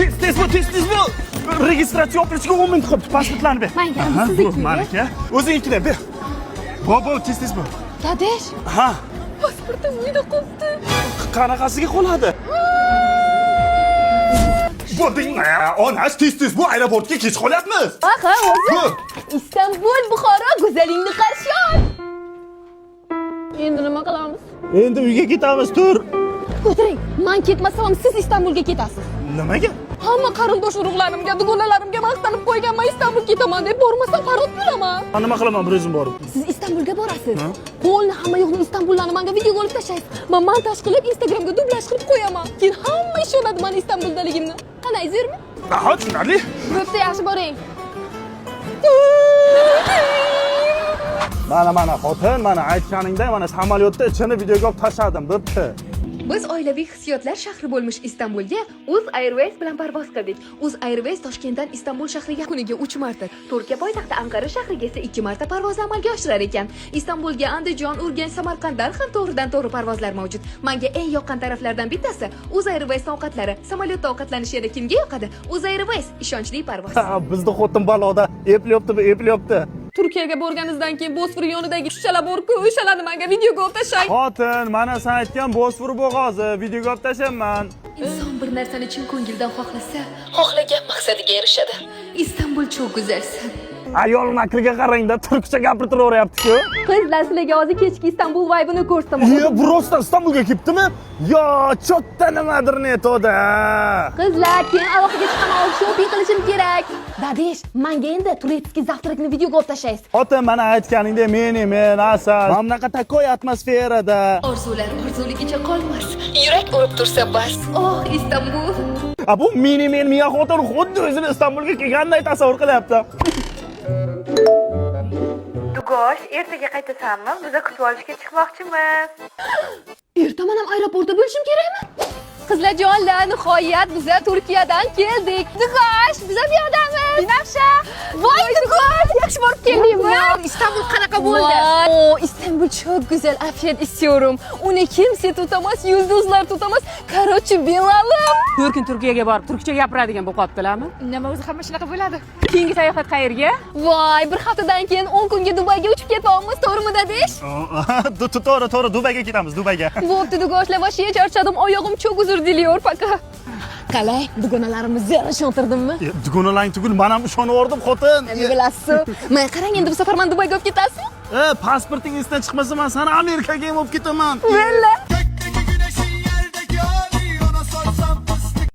Tez bu. Registratsiya operatchiga 10 minut qolibdi. Pasportlarni ber. Menga sizniki. Meniki. O'zingnikini ber. Bo, tez bu. Dadesh. Ha. Pasportim uyda qolibdi. Qanaqasiga qoladi? Bu dinga, onash tez bu aeroportga kech qolyapmiz. Ha, o'zi. Istanbul, Buxoro go'zalingni qarshi ol. Endi nima qilamiz? Endi uyga ketamiz, tur. O'tiring. Men ketmasam siz Istanbulga ketasiz. Nimaga? Hamma qarindosh urug'larimga, dugonalarimga maqtanib qo'yganman, Istanbul ketaman deb bormasam parod bo'laman. Nima qilaman bir o'zim borib? Siz Istanbulga borasiz. Qo'lni hamma yo'qni Istanbullarni menga video olib tashlaysiz. Men montaj qilib Instagramga dublyaj qilib qo'yaman. Keyin hamma ishonadi men Istanbuldaligimni. Qana izirmi? Ha, tushunarli. Bo'pti, yaxshi boring. Mana xotin, mana aytganingdek, mana samolyotda ichini videoga olib tashladim, bo'pti. Biz oilaviy hissiyotlar shahri bo'lmish Istanbulga Uz Airways bilan parvoz qildik. Uz Airways Toshkentdan Istanbul shahriga kuniga 3 marta, Turkiya poytaxti Anqara shahriga esa 2 marta parvoz amalga oshirar ekan. Istanbulga Andijon, Urganch, Samarqanddan ham to'g'ridan-to'g'ri parvozlar mavjud. Menga eng yoqqan taraflardan bittasi Uz Airways ovqatlari. Samolyotda ovqatlanish yana kimga yoqadi? Uz Airways ishonchli parvoz. Bizni xotin baloda eplyapti. Turkiyaga borganingizdan keyin Bosfor yonidagi shushalar bor-ku, o'shalarni menga videoga olib tashlang. Xotin, mana sen aytgan Bosfor bo'g'ozi, videoga olib tashlayman. Inson bir narsani chin ko'ngildan xohlasa, xohlagan maqsadiga erishadi. Istanbul çok güzelsin. Ayol makriga qarangda, turkcha gapirib turaveryapti-ku. Qizlar sizlarga hozir kechki Istanbul vibe'ini ko'rsataman. Burosdan Istanbulga kelibdimi? Yo, cho'tta nimadir netoda. Qizlar, keyin aloqaga chiqaman, shopping qilishim kerak. Dadesh, menga endi turetskiy zavtrakni videoga olib tashlaysiz. Xotin, mana aytganingdek, men asal. Mana bunaqa takoy atmosferada. Orzular orzuligicha qolmas. Yurak urib tursa bas. Oh, Istanbul. Bu men miya xotin xuddi o'zini Istanbulga kelganday tasavvur qilyapti. Dugosh, ertaga qaytasanmi? Biz kutib olishga chiqmoqchimiz. Ertaman ham aeroportda bo'lishim kerakmi? Qizlar jonlar, nihoyat biz Turkiyadan keldik. Dugosh, biz bu yerdamiz. Binafsha. Voy Dugosh, yaxshi borib keldingmi? İstanbul qanaqa bo'ldi? Oo, İstanbul çok güzel. Afiyet istiyorum. Uni kimse tutamaz, yulduzlar tutamaz. Короче, belalım. Turkin Turkiyaga borib turkcha gapiradigan bo'lib qolibdilarmi? Nima o'zi hamma shunaqa bo'ladi? Keyingi sayohat qayerga? Voy, bir haftadan keyin 10 kunga Dubayga uchib ketmoqmiz, to'g'rimi Dadesh? To'g'ri, Dubayga ketamiz, Dubayga. Bo'pti Dugoshlar, voshga charchadim, oyog'im çok uzr diliyor paka. Qalay, dugonalarimiz zero ishontirdimmi? Dugonalang tugul, men ham ishonib xotin. Nima bilasiz? Men qarang, endi bu safar men Dubayga olib ketasizmi? Pasporting esdan chiqmasa, men seni Amerikaga ham olib ketaman. Valla.